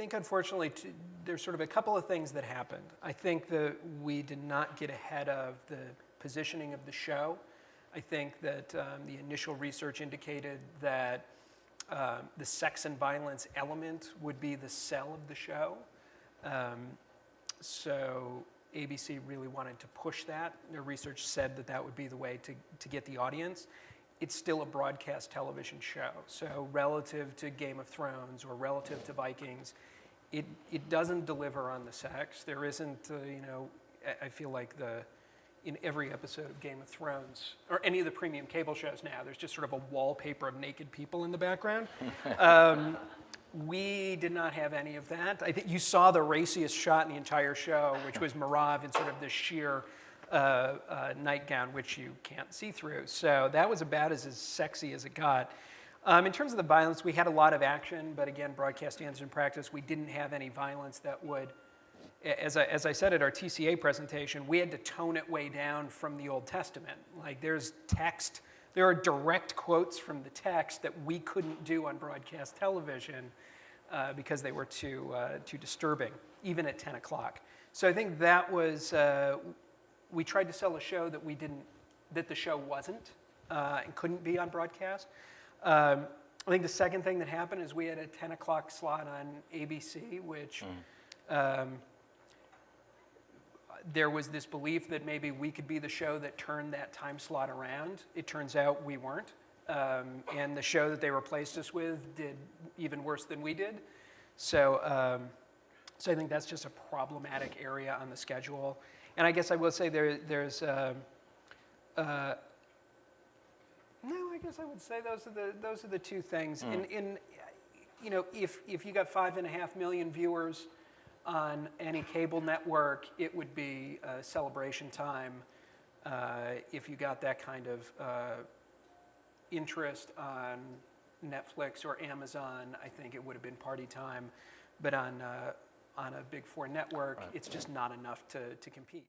think unfortunately there's sort of a couple of things that happened. I think that we did not get ahead of the positioning of the show. I think that the initial research indicated that the sex and violence element would be the sell of the show. So ABC really wanted to push that. Their research said that that would be the way to get the audience. It's still a broadcast television show. So relative to Game of Thrones or relative to Vikings, it doesn't deliver on the sex. There isn't, I feel like in every episode of Game of Thrones, or any of the premium cable shows now, there's just sort of a wallpaper of naked people in the background. We did not have any of that. I think you saw the raciest shot in the entire show, which was Marav in sort of this sheer nightgown, which you can't see through. So that was about as sexy as it got. In terms of the violence, we had a lot of action, but again, broadcast standards and practice, we didn't have any violence that would, as I said at our TCA presentation, we had to tone it way down from the Old Testament. Like there's text, there are direct quotes from the text that we couldn't do on broadcast television because they were too disturbing, even at 10 o'clock. So I think that was, we tried to sell a show that the show wasn't and couldn't be on broadcast. I think the second thing that happened is we had a 10 o'clock slot on ABC, which there was this belief that maybe we could be the show that turned that time slot around. It turns out we weren't. And the show that they replaced us with did even worse than we did. So I think that's just a problematic area on the schedule. And I guess I will say there's no, I guess I would say those are the two things. If you got 5.5 million viewers on any cable network, it would be celebration time. If you got that kind of interest on Netflix or Amazon, I think it would have been party time. But on a Big Four network, it's just not enough to compete.